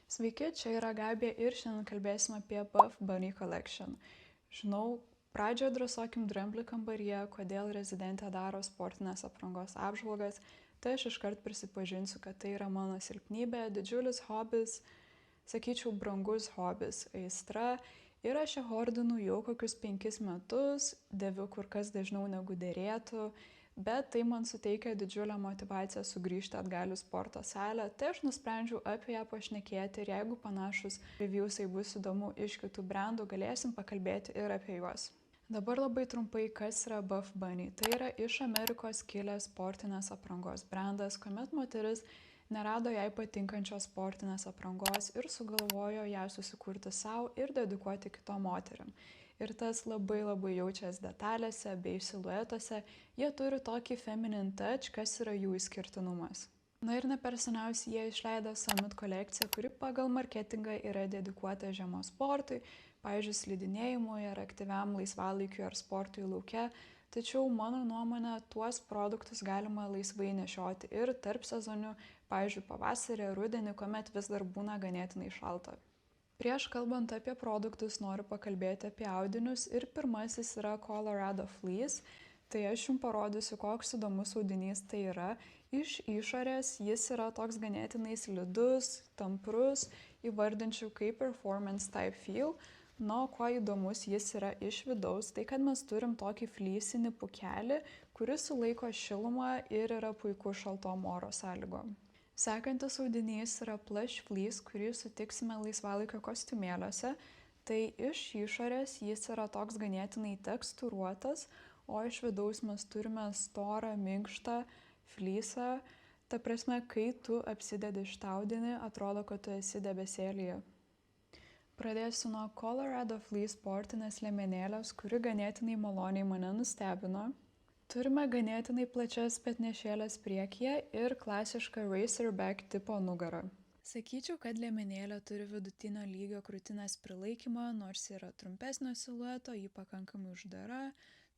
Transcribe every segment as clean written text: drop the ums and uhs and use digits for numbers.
Sveiki, čia yra Gabija ir šiandien kalbėsime apie Buff Bunny Collection. Žinau, pradžioje drąsokim dramblį kambaryje, kodėl rezidentė daro sportinės aprangos apžvalgas, tai aš iškart prisipažinsiu, kad tai yra mano silpnybė, didžiulis hobis, sakyčiau, brangus hobis, aistra. Ir aš ją hordinu jau kokius 5 metus, dėviu kur kas dažniau negu dėrėtų, bet tai man suteikia didžiulę motyvaciją sugrįžti atgal į sporto salę, tai aš nusprendžiau apie ją pašnekėti ir jeigu panašus reviewsai bus įdomu iš kitų brandų, galėsim pakalbėti ir apie juos. Dabar labai trumpai, kas yra Buff Bunny. Tai yra iš Amerikos kilęs sportinės aprangos brandas, kuomet moteris nerado jai patinkančios sportinės aprangos ir sugalvojo ją susikurti savo ir dedikuoti kitom moterim. Ir tas labai jaučiasi detalėse bei siluetuose, jie turi tokį feminine touch, kas yra jų išskirtinumas. Na ir ne per seniausiai jie išleido Summit kolekciją, kuri pagal marketingą yra dedikuota žiemos sportui, pavyzdžiui, slidinėjimui ar aktyviam laisvalaikiui ar sportui lauke, tačiau mano nuomonė, tuos produktus galima laisvai nešioti ir tarp sezonių, pavyzdžiui, pavasarį, rudenį, kuomet vis dar būna ganėtinai šalta. Prieš kalbant apie produktus, noriu pakalbėti apie audinius ir pirmasis yra Colorado Fleece. Tai aš jums parodysiu, koks įdomus audinys tai yra. Iš išorės jis yra toks ganėtinai slidus, tamprus, įvardinčiau kaip performance type feel. Na, kuo įdomus jis yra iš vidaus, tai kad mes turim tokį flysinį pukelį, kuris sulaiko šilumą ir yra puiku šaltom oro sąlygom. Sekantis audinys yra plush fleece, kurį sutiksime laisvalaikio kostiumėliuose. Tai iš išorės jis yra toks ganėtinai tekstūruotas, o iš vidaus mes turime storą, minkštą fleecą. Ta prasme, kai tu apsidedi šitą audinį, atrodo, kad tu esi debesėlyje. Pradėsiu nuo Colorado Fleece sportinės liemenėlės, kuri ganėtinai maloniai mane nustebino. Turime ganėtinai plačias petnešėlės priekyje ir klasišką racerback tipo nugarą. Sakyčiau, kad liemenėlė turi vidutinio lygio krūtinės prilaikymą, nors yra trumpesnio silueto, ji pakankamai uždara,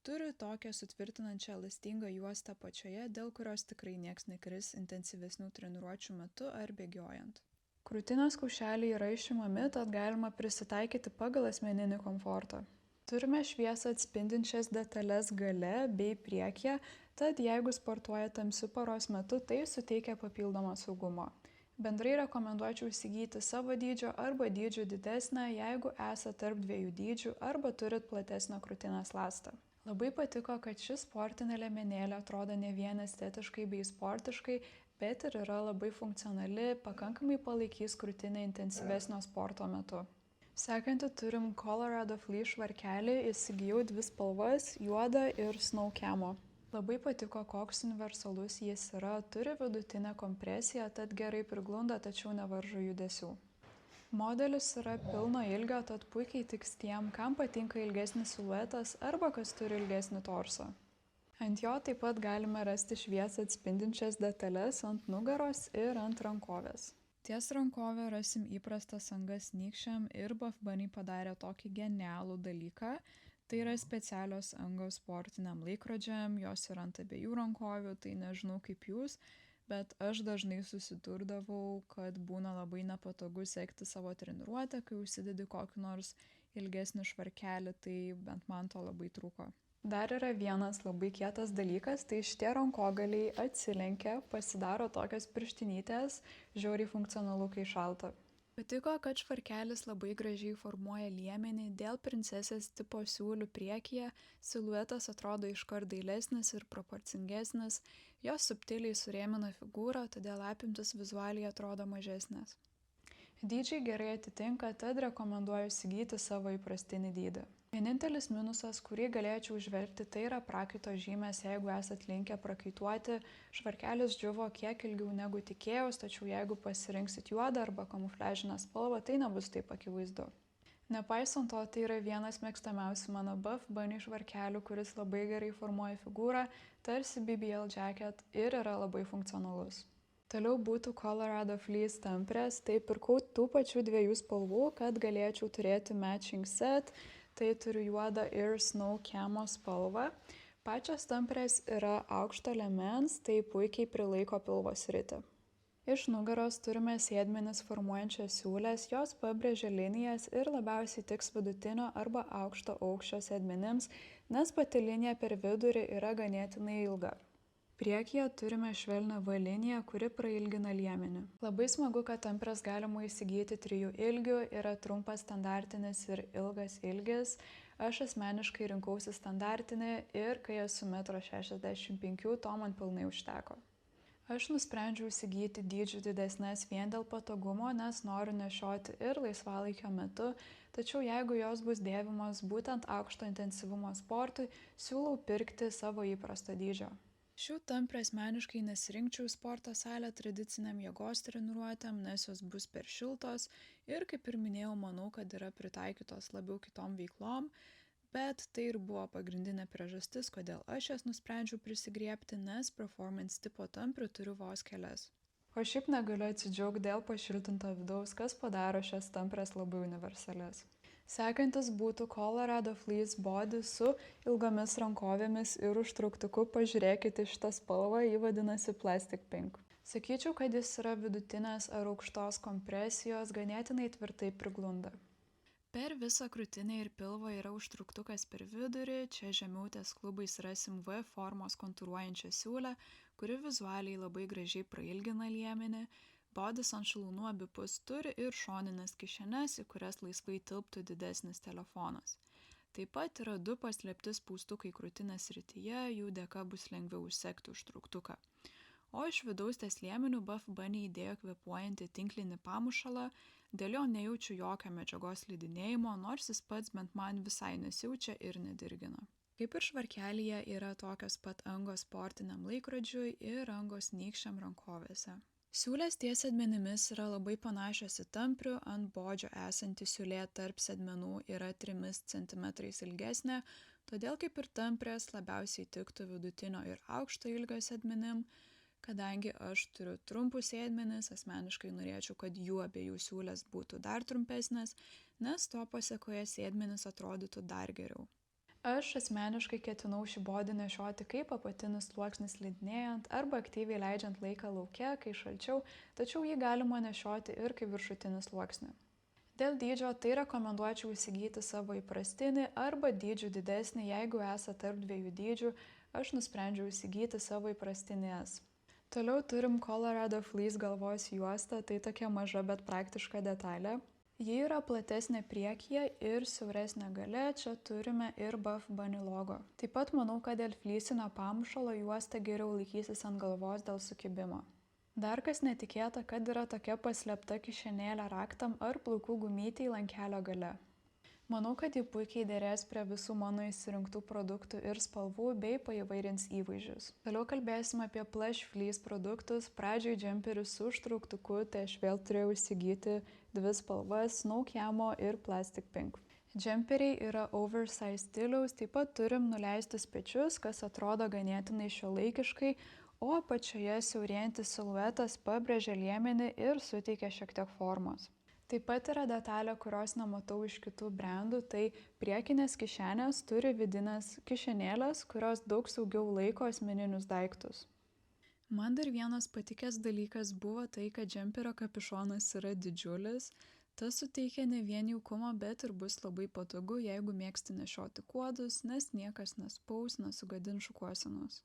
turi tokią sutvirtinančią elastingą juostą apačioje, dėl kurios tikrai nieks nekris intensyvesnių treniruočių metu ar bėgiojant. Krūtinės kaušeliai yra išimami, tad galima prisitaikyti pagal asmeninį komfortą. Turime šviesą atspindinčias detalės gale bei priekyje, tad jeigu sportuoja tamsiu paros metu, tai suteikia papildomą saugumo. Bendrai rekomenduočiau įsigyti savo dydžio arba dydžių didesnę, jeigu esate tarp dviejų dydžių arba turit platesnę krūtinės ląstą. Labai patiko, kad ši sportinė liemenėlė atrodo ne vien estetiškai bei sportiškai, bet ir yra labai funkcionali, pakankamai palaikys krūtinę intensyvesnio sporto metu. Sekantį turim Colorado Fleece švarkelį, įsigijau 2 spalvas – juodą ir snow camo. Labai patiko, koks universalus jis yra, turi vidutinę kompresiją, tad gerai priglunda, tačiau nevaržo judesių. Modelis yra pilno ilgio, tad puikiai tiks tiem, kam patinka ilgesnis siluetas arba kas turi ilgesnį torsą. Ant jo taip pat galime rasti šviesą atspindinčias detalės ant nugaros ir ant rankovės. Ties rankovę rasim įprastas angas nykščiam ir Buff Bunny padarė tokį genialų dalyką. Tai yra specialios angos sportiniam laikrodžiam, jos yra ant abiejų rankovių, tai nežinau kaip jūs, bet aš dažnai susidurdavau, kad būna labai nepatogu sekti savo treniruotę, kai užsidedi kokį nors ilgesnį švarkelį, tai bent man to labai trūko. Dar yra vienas labai kietas dalykas, tai šitie rankogaliai atsilenkia, pasidaro tokios pirštinytės, žiauriai funkcionalu, kai šalta. Patiko, kad švarkelis labai gražiai formuoja liemenį, dėl princesės tipo siūlių priekyje siluetas atrodo iškart dailesnis ir proporcingesnis, jos subtiliai surėmina figūrą, todėl apimtis vizualiai atrodo mažesnės. Dydžiai gerai atitinka, tad rekomenduoju įsigyti savo įprastinį dydį. Vienintelis minusas, kurį galėčiau užvelgti, tai yra prakaito žymės, jeigu esat linkę prakaituoti. Švarkelis džiuvo kiek ilgiau negu tikėjaus, tačiau jeigu pasirinksit juodą arba kamufliažinę spalvą, tai nebus taip akivaizdu. Nepaisant to, tai yra vienas mėgstamiausių mano Buff Bunny švarkelių, kuris labai gerai formuoja figūrą, tarsi BBL jacket ir yra labai funkcionalus. Toliau būtų Colorado Fleece tamprės, tai pirkau tų pačių 2 spalvų, kad galėčiau turėti matching set. Tai turiu juodą ir snow camo spalvą. Pačios tamprės yra aukšto liemens, tai puikiai prilaiko pilvo sritį. Iš nugaros turime sėdmenis formuojančias siūles, jos pabrėžia linijas ir labiausiai tiks vidutinio arba aukšto aukščio sėdmenims, nes pati linija per vidurį yra ganėtinai ilga. Priekyje turime švelnią V liniją, kuri prailgina liemenį. Labai smagu, kad tampres galima įsigyti 3 ilgių, yra trumpas standartinis ir ilgas ilgis. Aš asmeniškai rinkausi standartinį ir kai esu 1,65 m, to man pilnai užteko. Aš nusprendžiau įsigyti dydžių didesnės vien dėl patogumo, nes noriu nešioti ir laisvalaikio metu, tačiau jeigu jos bus dėvimos būtent aukšto intensyvumo sportui, siūlau pirkti savo įprasto dydžio. Šių tampres asmeniškai nesirinkčiau į sporto salę tradiciniam jėgos treniruotėm, nes jos bus per šiltos ir, kaip ir minėjau, manau, kad yra pritaikytos labiau kitom veiklom, bet tai ir buvo pagrindinė priežastis, kodėl aš jas nusprendžiau prisigriebti, nes performance tipo tamprių turiu vos kelias. O šiaip negaliu atsidžiaugti dėl pašiltinto vidaus, kas padaro šias tampres labai universalias. Sekantis būtų Colorado Fleece body su ilgomis rankovėmis ir užtrauktuku. Pažiūrėkite šitą spalvą, ji vadinasi Plastic Pink. Sakyčiau, kad jis yra vidutinės ar aukštos kompresijos, ganėtinai tvirtai priglunda. Per visą krūtinę ir pilvą yra užtrauktukas per vidurį, čia žemiau ties klubais rasim V formos kontūruojančią siūlę, kuri vizualiai labai gražiai prailgina liemenį. Bodis ant šlaunų abipus turi ir šoninės kišenes, į kurias laisvai tilptų didesnis telefonas. Taip pat yra 2 paslėpti spaustukai krūtinės srityje, jų dėka bus lengviau užsegti užtrauktuką. O iš vidaus ties liemeniu Buff Bunny įdėjo kvėpuojantį tinklinį pamušalą, dėl jo nejaučiu jokio medžiagos slidinėjimo, nors jis pats bent man visai nesijaučia ir nedirgina. Kaip ir švarkelyje yra tokios pat angos sportiniam laikrodžiui ir angos nykščiam rankovėse. Siūlės ties sėdmenimis yra labai panašios į tamprių, ant bodžio esanti siūlė tarp sėdmenų yra 3 cm ilgesnė, todėl kaip ir tamprės labiausiai tiktų vidutinio ir aukšto ilgio sėdmenim. Kadangi aš turiu trumpus sėdmenis, asmeniškai norėčiau, kad jų abiejų siūlės būtų dar trumpesnės, nes to pasekoje sėdmenis atrodytų dar geriau. Aš asmeniškai ketinau šį bodį nešioti kaip apatinis sluoksnis slidinėjant arba aktyviai leidžiant laiką lauke, kai šalčiau, tačiau jį galima nešioti ir kaip viršutinį sluoksnį. Dėl dydžio tai rekomenduočiau įsigyti savo įprastinį arba dydžių didesnį, jeigu esate tarp 2 dydžių, aš nusprendžiau įsigyti savo įprastinį S. Toliau turim Colorado Fleece galvos juostą, tai tokia maža, bet praktiška detalė. Ji yra platesnė priekyje ir siauresnė gale, čia turime ir Buff Bunny logo. Taip pat manau, kad dėl flysinio pamušalo juosta geriau laikysis ant galvos dėl sukibimo. Dar kas netikėta, kad yra tokia paslėpta kišenėlė raktam ar plaukų gumytei lankelio gale. Manau, kad ji puikiai dėrės prie visų mano įsirinktų produktų ir spalvų bei paįvairins įvaizdžius. Toliau kalbėsime apie Plush Fleece produktus. Pradžioj džemperis su užtrauktuku, tai aš vėl turėjau įsigyti 2 spalvas – Snow Camo ir Plastic Pink. Džemperiai yra oversize stiliaus, taip pat turim nuleistus pečius, kas atrodo ganėtinai šiuolaikiškai, o apačioje siaurėjantis siluetas pabrėžia liemenį ir suteikia šiek tiek formos. Taip pat yra detalė, kurios nematau iš kitų brandų, tai priekinės kišenės turi vidinės kišenėlės, kurios daug saugiau laiko asmeninius daiktus. Man dar vienas patikęs dalykas buvo tai, kad džemperio kapišonas yra didžiulis. Tas suteikia ne vien jaukumo, bet ir bus labai patogu, jeigu mėgsti nešioti kuodus, nes niekas nespaus, nesugadins šukuosenos.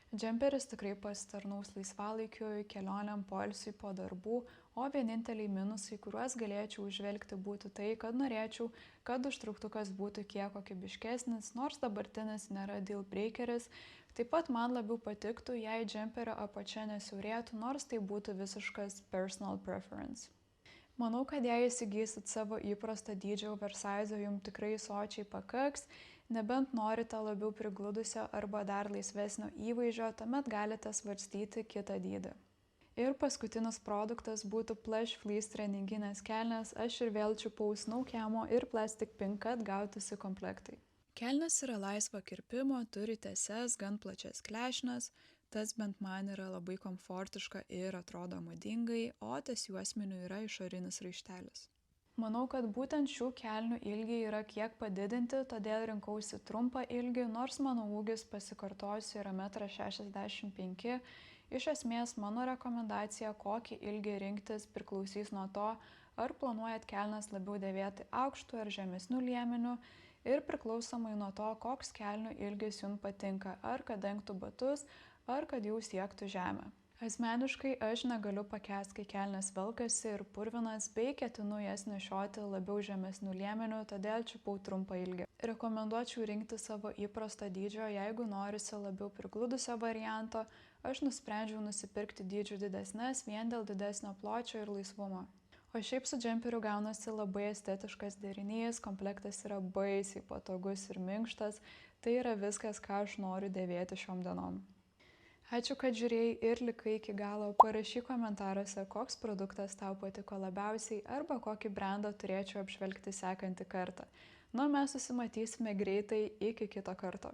Džemperis tikrai pasitarnaus laisvalaikiui, kelioniam, poilsiui po darbų, o vieninteliai minusai, kuriuos galėčiau užvelgti, būtų tai, kad norėčiau, kad užtrauktukas būtų kiek kokybiškesnis, nors dabartinis nėra deal breakeris. Taip pat man labiau patiktų, jei džemperio apačia nesiaurėtų, nors tai būtų visiškas personal preference. Manau, kad jei įsigysit savo įprastą dydžio oversize, jums tikrai sočiai pakaks, nebent norite labiau prigludusio arba dar laisvesnio įvaizdžio, tuomet galite svarstyti kitą dydį. Ir paskutinis produktas būtų Plush Fleece treninginės kelnės, aš ir vėl čiupau Snow Camo ir Plastic Pink, kad gautųsi komplektai. Kelnės yra laisvo kirpimo, turi tieses, gan plačias klešnes, tas bent man yra labai komfortiška ir atrodo madingai, o ties juosmeniu yra išorinis raištelis. Manau, kad būtent šių kelnių ilgiai yra kiek padidinti, todėl rinkausi trumpą ilgį, nors mano ūgis, pasikartosiu, yra 1,65 m Iš esmės, mano rekomendacija, kokį ilgį rinktis, priklausys nuo to, ar planuojat kelnes labiau dėvėti aukštų ar žemesnių liemenių ir priklausomai nuo to, koks kelnių ilgis jums patinka, ar kad dengtų batus, ar kad jau siektų žemę. Asmeniškai aš negaliu pakęsti, kai kelnes velkasi ir purvinas, bei ketinu jas nešioti labiau žemesnių liemenių, todėl čiupau trumpą ilgį. Rekomenduočiau rinkti savo įprasto dydžio, jeigu norisi labiau prigludusio varianto, aš nusprendžiau nusipirkti dydžių didesnes vien dėl didesnio pločio ir laisvumo. O šiaip su džemperiu gaunasi labai estetiškas derinys, komplektas yra baisiai patogus ir minkštas, tai yra viskas, ką aš noriu dėvėti šiom dienom. Ačiū, kad žiūrėjai ir likai iki galo, parašyk komentaruose, koks produktas tau patiko labiausiai arba kokį brandą turėčiau apžvelgti sekantį kartą. Nu, mes susimatysime greitai, iki kito karto.